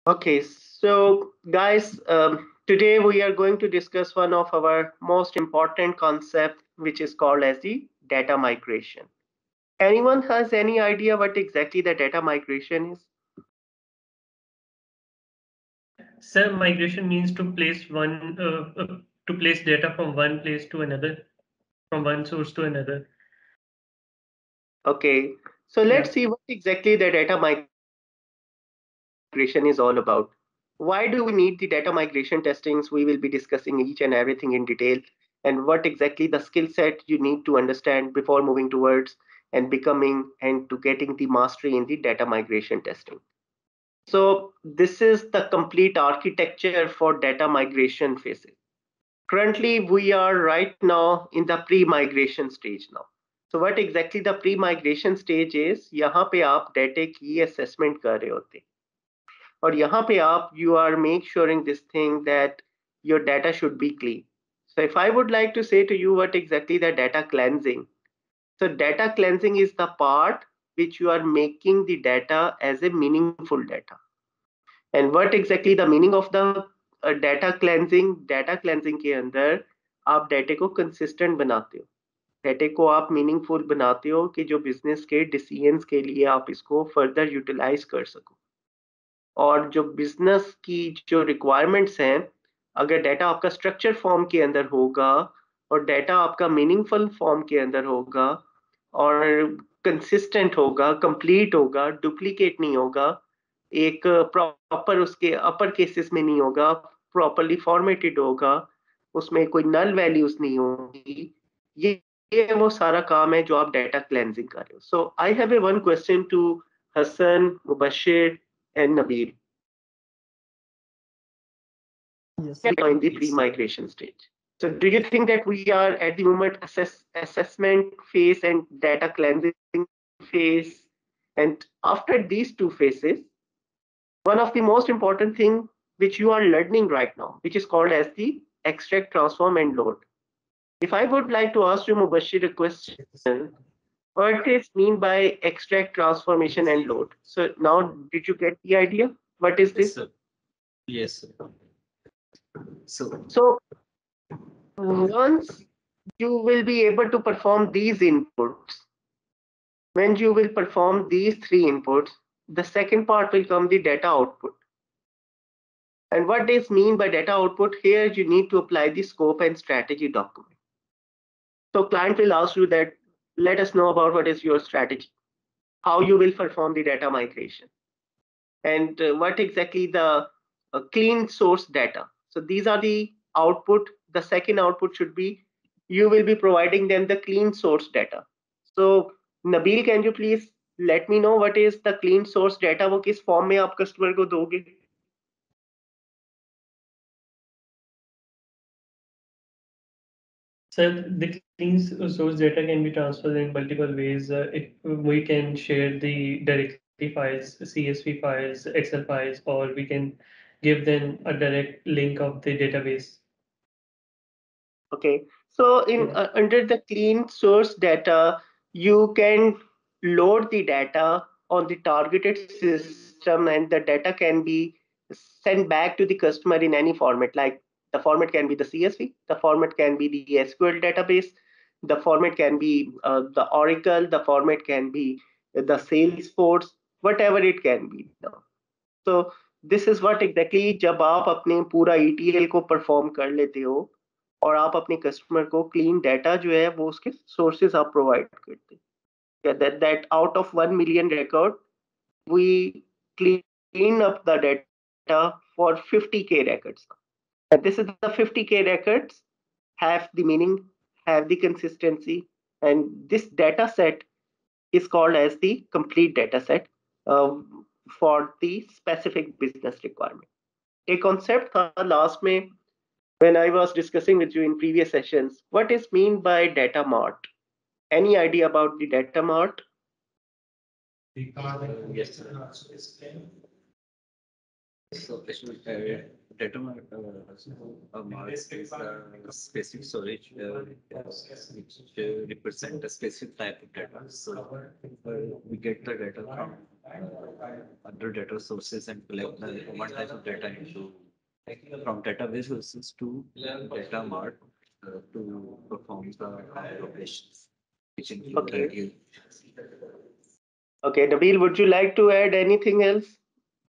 Okay, so guys, today we are going to discuss one of our most important concept, which is called as the data migration. Anyone has any idea what exactly the data migration is? So migration means to place data from one place to another, from one source to another. Okay, so Yeah. let's see what exactly the data migration is all about. Why do we need the data migration testings? We will be discussing each and everything in detail, and what exactly the skill set you need to understand before moving towards and becoming and to getting the mastery in the data migration testing. So this is the complete architecture for data migration phases. Currently, we are right now in the pre-migration stage now. So what exactly the pre-migration stage is? यहाँ पे आप data की assessment कर रहे होते हैं और यहाँ पे आप you are make suring this thing that your data should be clean. So if I would like to say to you what exactly the data cleansing. So data cleansing is the part which you are making the data as a meaningful data. And what exactly the meaning of the data cleansing के अंदर आप data को consistent बनाते हो, data को आप meaningful बनाते हो कि जो बिजनेस के डिसीजंस के लिए आप इसको फर्दर यूटिलाइज कर सको और जो बिजनेस की जो रिक्वायरमेंट्स हैं, अगर डाटा आपका स्ट्रक्चर फॉर्म के अंदर होगा और डाटा आपका मीनिंगफुल फॉर्म के अंदर होगा और कंसिस्टेंट होगा, कंप्लीट होगा, डुप्लीकेट नहीं होगा, एक प्रॉपर उसके अपर केसेस में नहीं होगा, प्रॉपरली फॉर्मेटेड होगा, उसमें कोई नल वैल्यूज नहीं होगी, ये वो सारा काम है जो आप डाटा क्लेंजिंग कर रहे हो. So I have a one question to Hasan, Mubashir and Nabil. Yes, We are in the pre-migration stage. So do you think that we are at the moment assessment phase and data cleansing phase? And after these two phases, one of the most important thing which you are learning right now, which is called as the extract, transform, and load. If I would like to ask you, Mubashir, a question, what is mean by extract, transformation, and load? So now, did you get the idea? What is yes, this? sir. Yes, sir. So, So once you will be able to perform these inputs, when you will perform these three inputs, the second part will come the data output. And what is mean by data output? Here you need to apply the scope and strategy document. So client will ask you that, let us know about what is your strategy, how you will perform the data migration, and what exactly the clean source data. So these are the output. The second output should be, you will be providing them the clean source data. So Nabil, can you please let me know what is the clean source data? वो किस form में आप customer को दोगे? So the clean source data can be transferred in multiple ways. If we can share the directly files, CSV files, Excel files, or we can give them a direct link of the database. Okay, so in Yeah. under the clean source data, you can load the data on the targeted system, and the data can be sent back to the customer in any format. Like the format can be the CSV, the format can be the SQL database, the format can be the Oracle, the format can be the Salesforce, whatever it can be now. So this is what exactly जब आप अपने पूरा ETL को perform कर लेते हो और आप अपने कस्टमर को क्लीन डाटा जो है वो उसके सोर्सेज आप प्रोवाइड करते हैं. Yeah, that out of 1 million record, we clean up the data for 50K records. And this is the 50K records have the meaning, have the consistency, and this data set is called as the complete data set for the specific business requirement. A concept था last में when I was discussing with you in previous sessions. What is mean by data mart? Any idea about the data mart? yes, sir. So data mart is the specific storage which represent a specific type of data. So we get the data from other data sources and collect the one type of data into from database sources to data mart to perform the operations, which include Okay. Okay, Nabil, would you like to add anything else?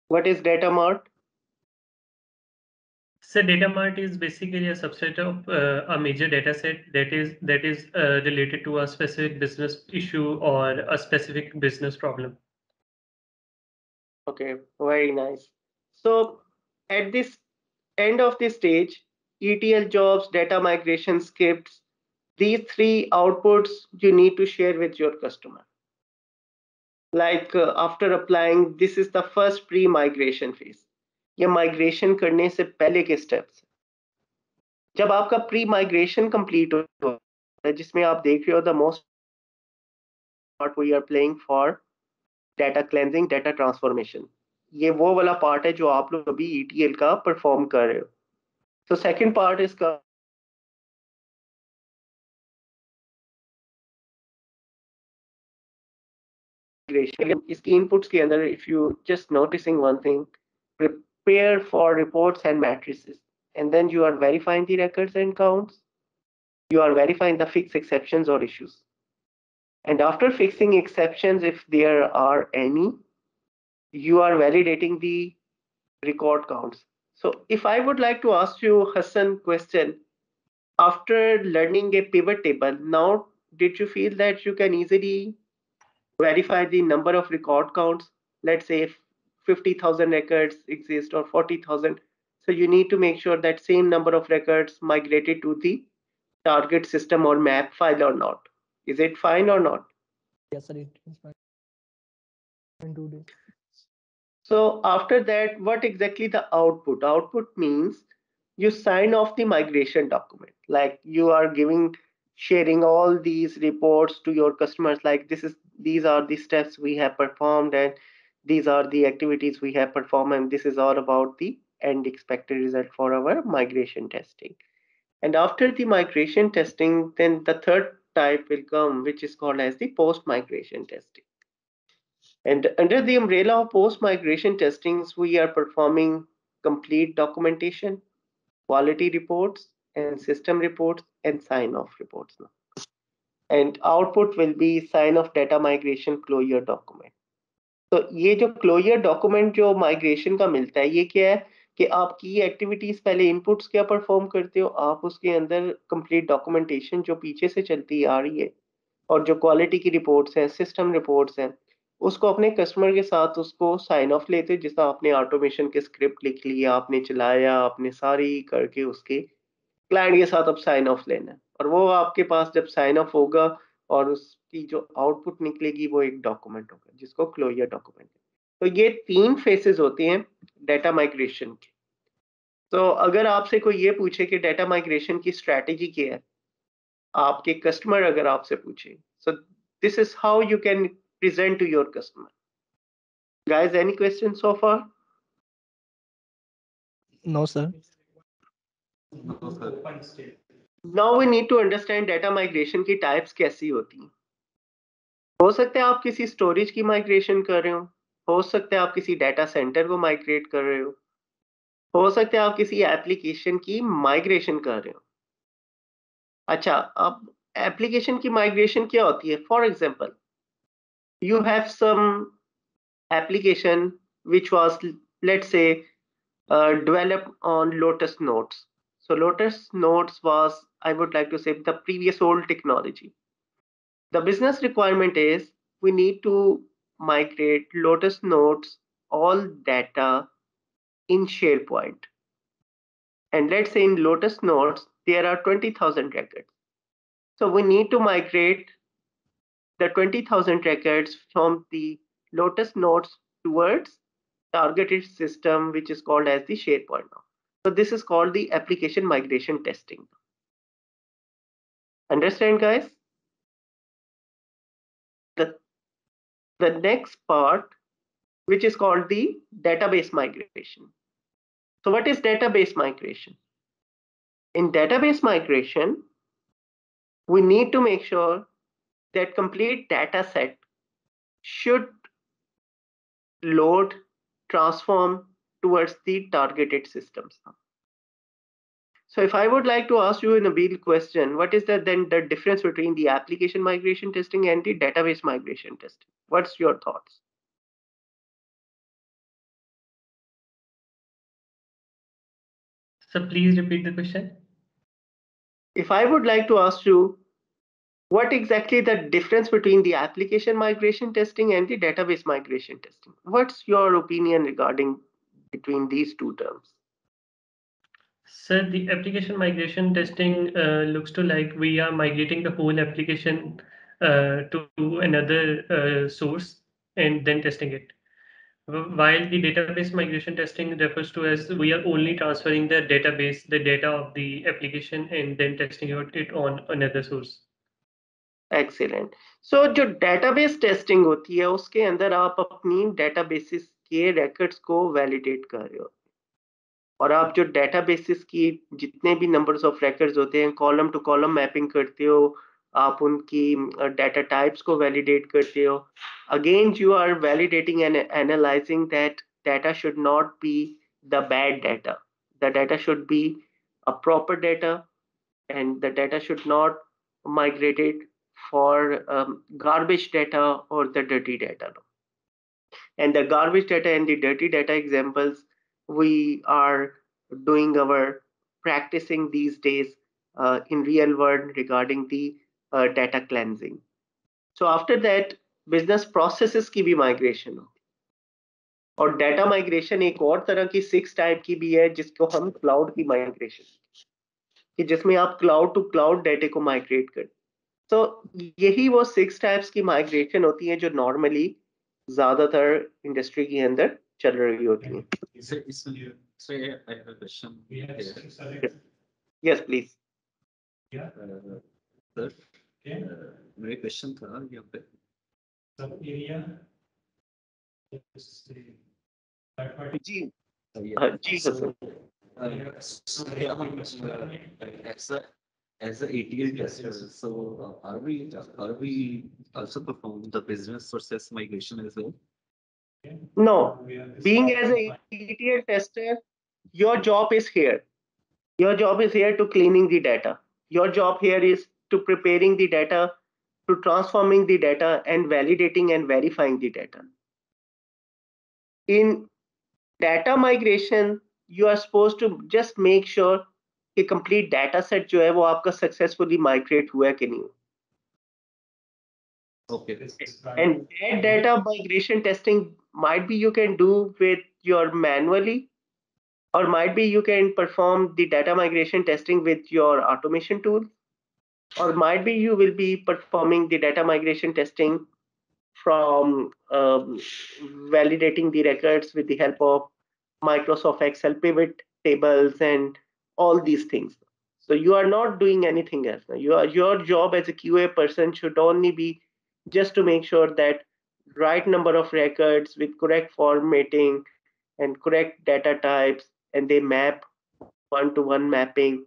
What is data mart? So data mart is basically a subset of a major data set that is related to a specific business issue or a specific business problem. Okay, very nice. So at this end of this stage, ETL jobs, data migration scripts, these three outputs you need to share with your customer. Like after applying, this is the first pre-migration phase. ये migration करने से पहले के steps जब आपका pre migration complete हो है जिसमें आप देख रहे हो the most part we are playing for data cleansing data transformation ये वो वाला पार्ट है जो आप लोग अभी ETL का परफॉर्म कर रहे हो तो सेकंड पार्ट इसका इसकी इनपुट्स के अंदर if you just noticing one thing prepare for reports and matrices and then you are verifying the records and counts you are verifying the fixed exceptions or issues and after fixing exceptions if there are any you are validating the record counts so if I would like to ask you Hassan question after learning a pivot table now did you feel that you can easily verify the number of record counts. Let's say if 50,000 records exist or 40,000. So you need to make sure that same number of records migrated to the target system or map file or not. Is it fine or not? Yes, sir, it is fine. And do this. So after that, what exactly the output? Output means you sign off the migration document. Like you are giving sharing all these reports to your customers like these are the steps we have performed and these are the activities we have performed and this is all about the end expected result for our migration testing. And after the migration testing, then the third type will come, which is called as the post migration testing. And under the umbrella of post-migration testings, we are performing complete documentation, quality reports, and system reports, and sign-off reports now. And output will be sign-off data migration closure document. तो ये जो closure document जो migration का मिलता है ये क्या है कि आपकी एक्टिविटीज पहले इनपुट्स क्या परफॉर्म करते हो आप उसके अंदर कंप्लीट डॉक्यूमेंटेशन जो पीछे से चलती आ रही है और जो क्वालिटी की रिपोर्ट्स हैं सिस्टम रिपोर्ट्स हैं उसको अपने कस्टमर के साथ उसको साइन ऑफ लेते हो जिसका आपने ऑटोमेशन के स्क्रिप्ट लिख लिया आपने चलाया आपने सारी करके उसके क्लाइंट के साथ अब साइन ऑफ लेना है और वो आपके पास जब साइन ऑफ होगा और उसकी जो आउटपुट निकलेगी वो एक डॉक्यूमेंट होगा जिसको क्लोजर डॉक्यूमेंट तो ये तीन फेसेस होते हैं डाटा माइग्रेशन के तो अगर आपसे कोई ये पूछे कि डाटा माइग्रेशन की स्ट्रैटेजी क्या है आपके कस्टमर अगर आपसे पूछे so this is how you can present to your customer guys any questions so far No, sir. No, sir. now we need to understand data migration की types कैसी होती हैं हो सकता है आप किसी स्टोरेज की माइग्रेशन कर रहे हो सकता है आप किसी डाटा सेंटर को माइग्रेट कर रहे हो सकता है आप किसी एप्लीकेशन की माइग्रेशन कर रहे हो अच्छा अब एप्लीकेशन की माइग्रेशन क्या होती है for example you have some application which was let's say developed on Lotus Notes so Lotus Notes was I would like to say the previous old technology the business requirement is we need to migrate Lotus Notes all data in SharePoint. And let's say in Lotus Notes, there are 20,000 records. So we need to migrate the 20,000 records from the Lotus Notes towards targeted system, which is called as the SharePoint now. So this is called the application migration testing. Understand, guys? The next part, which is called the database migration. So what is database migration? In database migration, we need to make sure that complete data set should load, transform towards the targeted systems. So if I would like to ask you in a Nabil question, what is the difference between the application migration testing and the database migration testing? What's your thoughts? So please repeat the question. If I would like to ask you, what exactly the difference between the application migration testing and the database migration testing? What's your opinion regarding between these two terms? So the application migration testing looks to like we are migrating the whole application to another source and then testing it. While the database migration testing refers to as we are only transferring the database, the data of the application, and then testing it on another source. Excellent so जो database testing होती है उसके अंदर आप अपनी databases के records को validate कर रहे हो और आप जो डेटाबेसिस की जितने भी नंबर्स ऑफ रिकॉर्ड्स होते हैं कॉलम टू कॉलम मैपिंग करते हो आप उनकी डेटा टाइप्स को वैलिडेट करते हो again you are validating and analysing that data should not be the bad data. The data should be a proper data and the data should not migrate it for garbage data or the dirty data. And the garbage data and the dirty data examples, we are doing our practicing these days in real world regarding the data cleansing. So after that, business processes की भी migration हो और data migration एक और तरह की 6 type की भी है जिसको हम क्लाउड की माइग्रेशन कि जिसमें आप क्लाउड टू क्लाउड डेटा को माइग्रेट करते तो यही वो 6 टाइप्स की माइग्रेशन होती है जो नॉर्मली ज्यादातर इंडस्ट्री के अंदर चल रही होती हैं So I have a question. Yes please sir मेरा क्वेश्चन था यहाँ पे जी जी So, sir as a ETL tester, so are we also perform the business process migration as well? No, being as a ETL tester, your job is here. Your job is here to cleaning the data. Your job here is to preparing the data, to transforming the data and validating and verifying the data. In data migration, you are supposed to just make sure कि complete data set जो है वो आपका successfully migrate हुआ है कि नहीं. Okay. And that data migration testing might be you can do with your manually, or might be you can perform the data migration testing with your automation tool, or might be you will be performing the data migration testing from validating the records with the help of Microsoft Excel pivot tables and all these things. So you are not doing anything else. Your job as a QA person should only be just to make sure that right number of records with correct formatting and correct data types, and they map one-to-one mapping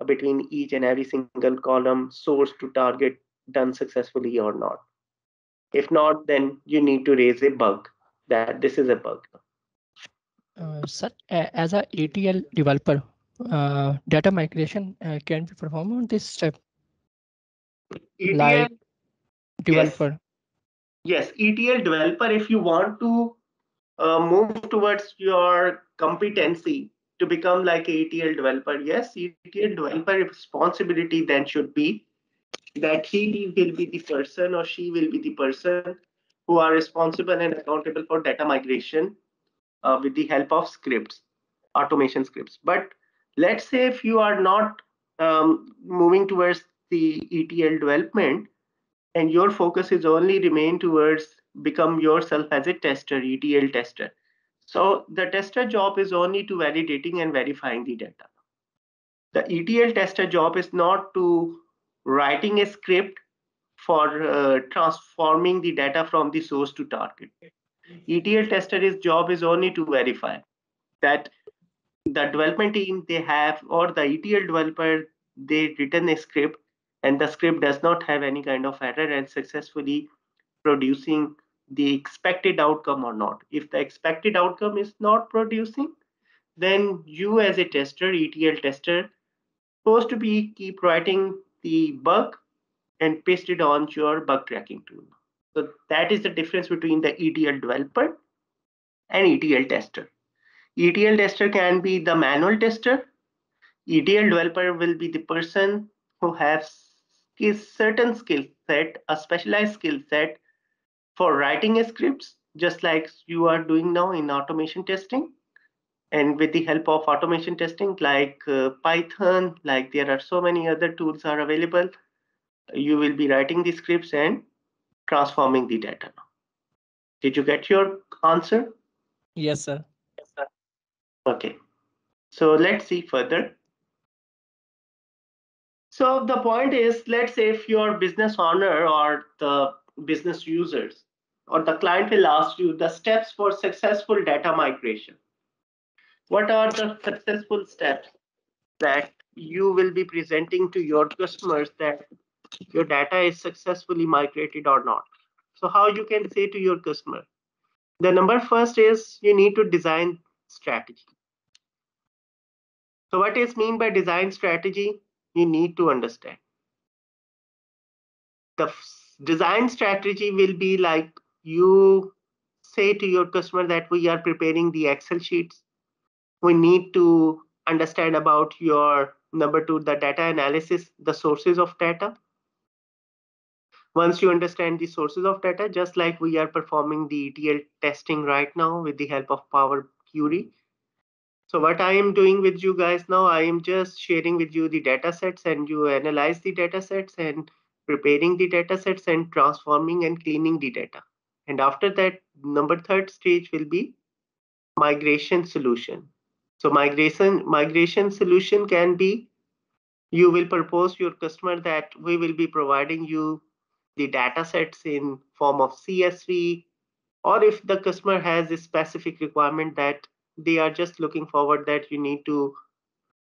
between each and every single column, source to target, done successfully or not. If not, then you need to raise a bug that this is a bug. Sir, as a ETL developer, data migration can be performed on this step. ETL, like developer. Yes, ETL developer, if you want to move towards your competency to become like a ETL developer, yes, ETL developer responsibility then should be that he will be the person or she will be the person who are responsible and accountable for data migration with the help of scripts, automation scripts. But let's say if you are not moving towards the ETL development and your focus is only remain towards become yourself as a tester, ETL tester. So the tester job is only to validating and verifying the data. The ETL tester job is not to writing a script for transforming the data from the source to target. ETL tester's job is only to verify that the development team, they have, or the ETL developer, they written a script, and the script does not have any kind of error and successfully producing the expected outcome or not. If the expected outcome is not producing, then you as a tester, ETL tester, supposed to be keep writing the bug and paste it on your bug tracking tool. So that is the difference between the ETL developer and ETL tester. ETL tester can be the manual tester. ETL developer will be the person who has a certain skill set, a specialized skill set for writing scripts, just like you are doing now in automation testing. And with the help of automation testing, like Python, like there are so many other tools are available, you will be writing the scripts and transforming the data. Did you get your answer? Yes, sir. Okay. So let's see further. So the point is, let's say if your business owner or the business users or the client will ask you the steps for successful data migration. What are the successful steps that you will be presenting to your customers that your data is successfully migrated or not? So how you can say to your customer? The number first is you need to design strategy. So what is mean by design strategy? You need to understand. The design strategy will be like you say to your customer that we are preparing the Excel sheets. We need to understand about your number two, the data analysis, the sources of data. Once you understand the sources of data, just like we are performing the ETL testing right now with the help of Power Query. So what I am doing with you guys now, I am just sharing with you the data sets, and you analyze the data sets and preparing the data sets and transforming and cleaning the data. And after that, number third stage will be migration solution. So migration solution can be, you will propose your customer that we will be providing you the data sets in form of CSV, or if the customer has a specific requirement that they are just looking forward that you need to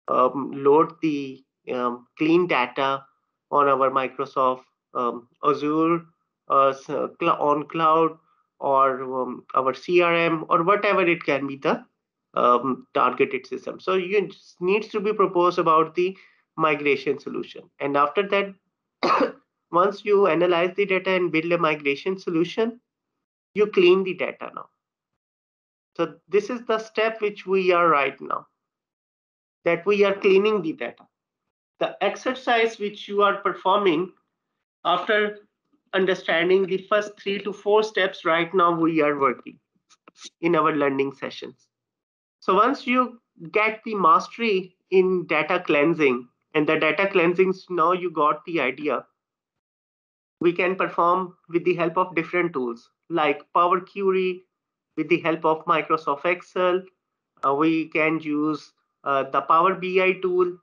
load the clean data on our Microsoft Azure on cloud, or our CRM, or whatever it can be the targeted system. So you needs to be proposed about the migration solution. And after that, once you analyze the data and build a migration solution, you clean the data now. So this is the step which we are right now, that we are cleaning the data. The exercise which you are performing after understanding the first 3 to 4 steps right now we are working in our learning sessions. So once you get the mastery in data cleansing, and the data cleansing, now you got the idea, we can perform with the help of different tools like Power Query, with the help of Microsoft Excel. We can use the Power BI tool.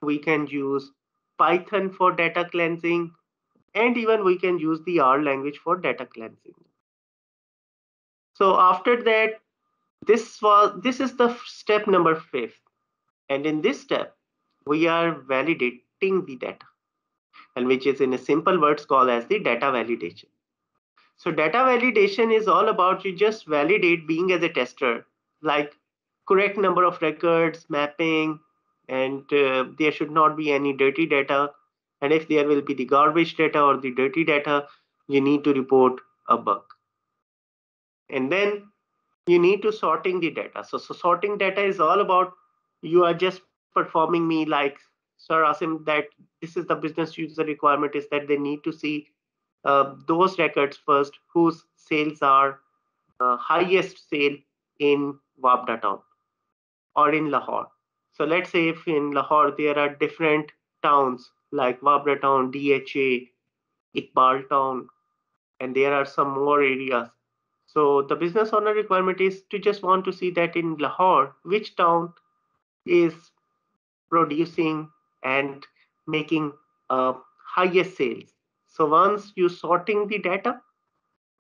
We can use Python for data cleansing, and even we can use the R language for data cleansing. So after that, this is the step number 5. And in this step, we are validating the data, and which is in a simple words called as the data validation. So data validation is all about you just validate being as a tester, like correct number of records, mapping, and there should not be any dirty data. And if there will be the garbage data or the dirty data, you need to report a bug. And then you need to sorting the data. So sorting data is all about, you are just performing me like, Sir Asim, that this is the business user requirement is that they need to see those records first whose sales are highest sale in Wabda town or in Lahore. So let's say if in Lahore there are different towns like Wabda town, DHA, Iqbal town, and there are some more areas. So the business owner requirement is to just want to see that in Lahore, which town is producing and making highest sales. So once you sorting the data,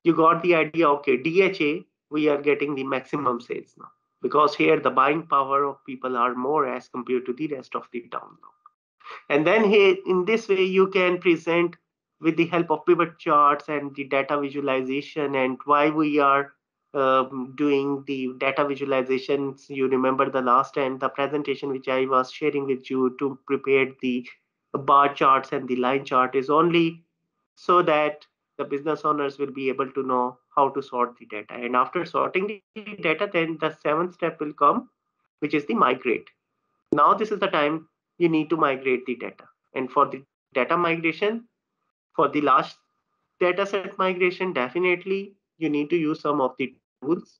you got the idea, okay, DHA, we are getting the maximum sales now. because here the buying power of people are more as compared to the rest of the town. And then here, in this way, you can present with the help of pivot charts and the data visualization and why we are doing the data visualizations. You remember the last time the presentation which I was sharing with you to prepare the bar charts and the line chart is only so that the business owners will be able to know how to sort the data. And after sorting the data, then the seventh step will come, which is the migrate. Now this is the time you need to migrate the data. And for the data migration, for the large data set migration, definitely you need to use some of the tools,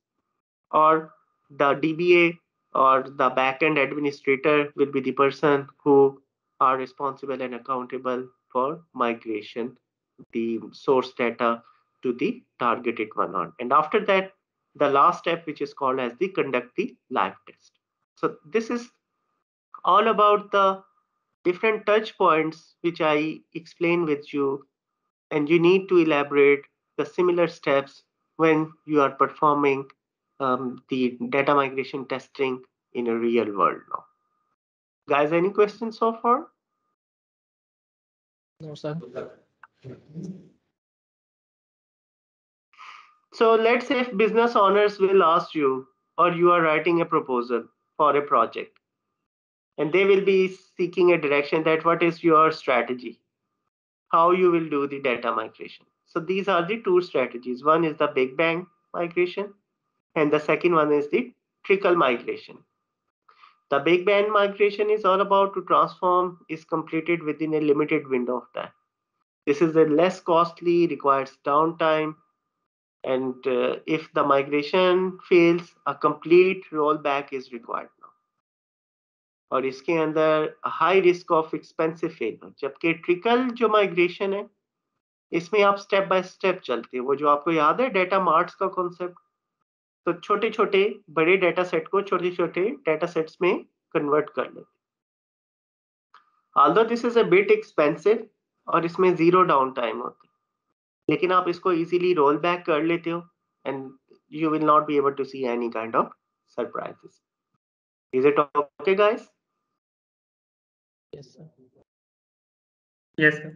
or the DBA or the backend administrator will be the person who are responsible and accountable for migration, the source data to the targeted one. And after that, the last step, which is called as the conduct the live test. So this is all about the different touch points which I explain with you, and you need to elaborate the similar steps when you are performing the data migration testing in a real world now. Guys, any questions so far? No, sir. So let's say if business owners will ask you, or you are writing a proposal for a project, and they will be seeking a direction that what is your strategy, how you will do the data migration. So these are the two strategies. One is the big bang migration, and the second one is the trickle migration. The big bang migration is all about to transform is completed within a limited window of time. This is a less costly, requires downtime, and if the migration fails, a complete rollback is required now. और इसके अंदर high risk of expensive failure, जबकि trickle जो migration है इसमें आप step by step चलते हैं। वो जो आपको याद है डेटा मार्ट्स का कॉन्सेप्ट, तो छोटे छोटे बड़े डेटा सेट को छोटे छोटे डेटा सेट्स में कन्वर्ट कर लेते। Although this is a bit expensive और इसमें जीरो डाउन टाइम होती है, लेकिन आप इसको इजीली रोल बैक कर लेते हो and you will not be able to see any kind of surprises. Is it okay, guys? Yes, sir. Yes, sir.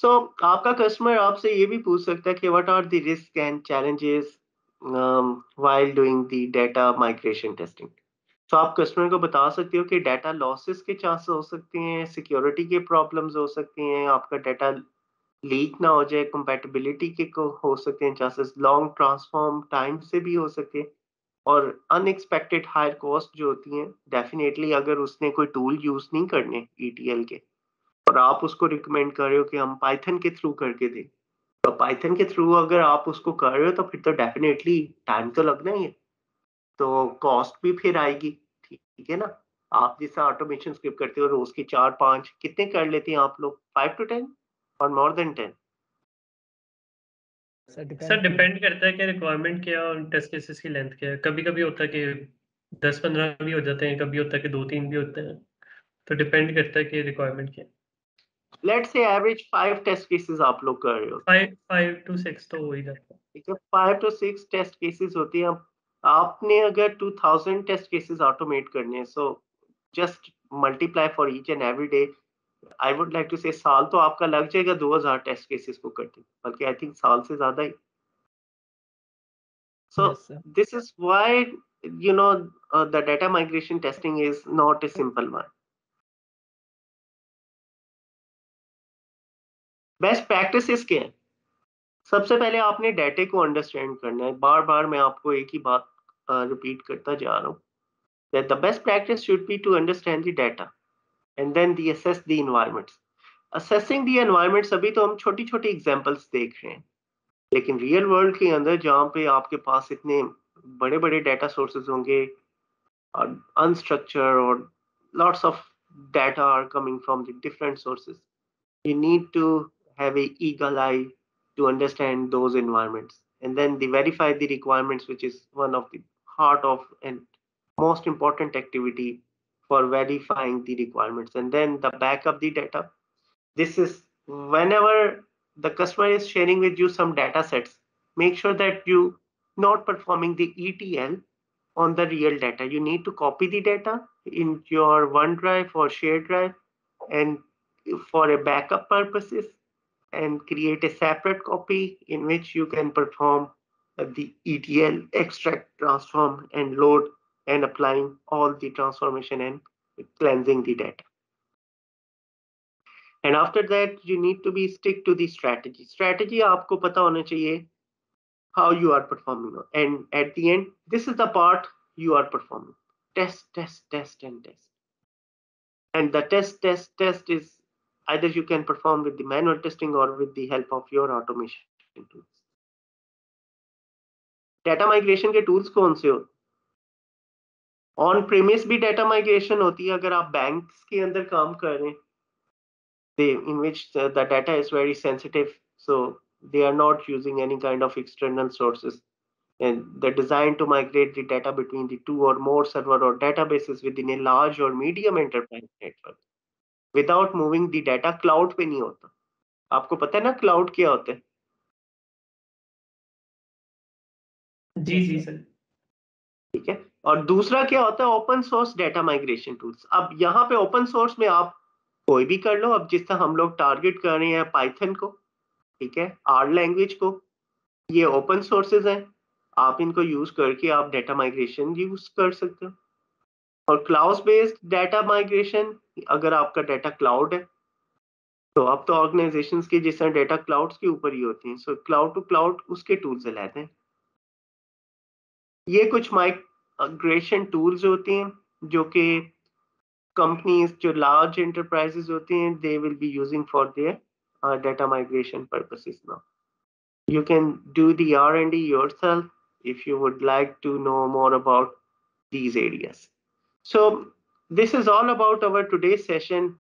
So आपका कस्टमर आपसे ये भी पूछ सकता है कि what are the risks and challenges while doing the data migration testing. तो आप कस्टमर को बता सकते हो कि डाटा लॉसेस के चांस हो सकते हैं, सिक्योरिटी के प्रॉब्लम्स हो सकती हैं, आपका डाटा लीक ना हो जाए, कंपैटिबिलिटी के को हो सकते हैं चांसेस, लॉन्ग ट्रांसफॉर्म टाइम से भी हो सकते हैं, और अनएक्सपेक्टेड हायर कॉस्ट जो होती हैं डेफिनेटली अगर उसने कोई टूल यूज नहीं करने ETL के और आप उसको रिकमेंड कर रहे हो कि हम पाइथन के थ्रू करके दें, तो पाइथन के थ्रू अगर आप उसको कर रहे हो तो फिर तो डेफिनेटली टाइम तो लगना ही है, तो कॉस्ट भी फिर आएगी। ठीक है ना? आप जैसा ऑटोमेशन स्क्रिप्ट करते हो रोज की 4-5 कितने कर लेते हैं आप लोग? 5 to 10 और मोर देन 10? सर डिपेंड करता है कि रिक्वायरमेंट क्या है और टेस्ट केसेस की लेंथ क्या है। कभी कभी होता है कि 10-15 भी हो जाते हैं, कभी होता है कि 2-3 भी होते हैं, तो डिपेंड करता है कि रिक्वायरमेंट क्या है। Let's say average 5 test cases आप लोग कर रहे हो, 5 to 6 तो हो ही जाता है। ठीक है, 5 to 6 टेस्ट केसेस होती हैं। आपने अगर 2000 टेस्ट केसेस ऑटोमेट करने हैं, so just multiply for each and every day, I would like to say साल तो आपका लग जाएगा 2000 टेस्ट केसेस को करते, बल्कि आई थिंक साल से ज्यादा ही। So Yes, sir. this is why the data migration testing is not a simple one. Best practices क्या है? सबसे पहले आपने डाटा को अंडरस्टैंड करना है। बार बार मैं आपको एक ही बात रिपीट करता जा रहा हूँ, that the best practice should be to understand the data and then assess the environments. Assessing the environments अभी तो हम छोटी छोटी एग्जांपल्स देख रहे हैं, लेकिन रियल वर्ल्ड के अंदर जहाँ पे आपके पास इतने बड़े बड़े डाटा सोर्सेज होंगे और unstructured or lots of data are coming from the different sources, you need to have a eagle eye to understand those environments and then verify the requirements, which is one of the heart of and most important activity for verifying the requirements, and then the backup the data. This is whenever the customer is sharing with you some data sets, make sure that you not performing the ETL on the real data. You need to copy the data in your OneDrive or shared drive and for a backup purposes, and create a separate copy in which you can perform the ETL, extract, transform, and load, and applying all the transformation and cleansing the data. And after that, you need to be stick to the strategy. Strategy आपको पता होना चाहिए how you are performing. And at the end, this is the part you are performing. Test, test, test, and test. And the test is either you can perform with the manual testing or with the help of your automation tools. Data migration के tools कौन से होते? On premise भी data migration होती है अगर आप banks के अंदर काम कर रहे हैं, in which the data is very sensitive, so they are not using any kind of external sources, and they're designed to migrate the data between the two or more server or databases within a large or medium enterprise network without moving the data. Cloud पे नहीं होता. आपको पता है ना cloud क्या होता है? जी सर. ठीक है. और दूसरा क्या होता है? Open source data migration tools. अब यहाँ पे ओपन सोर्स में आप कोई भी कर लो. अब जिस तरह हम लोग टारगेट कर रहे हैं पाइथन को, ठीक है, आर लैंग्वेज को, ये ओपन सोर्सेज हैं. आप इनको यूज करके आप डेटा माइग्रेशन यूज कर सकते हो. और क्लाउड बेस्ड डेटा माइग्रेशन, अगर आपका डेटा क्लाउड है तो अब तो ऑर्गेनाइजेशंस के जिस तरह डेटा क्लाउड्स के ऊपर ही होती हैं, सो क्लाउड टू क्लाउड उसके टूल्स लेते हैं. ये कुछ माइग्रेशन टूल्स होती हैं जो कि कंपनीज, जो लार्ज एंटरप्राइजेस होती हैं, they will be using for their data migration purposes. Now you can do the R&D yourself if you would like to know more about these areas. So this is all about our today's session.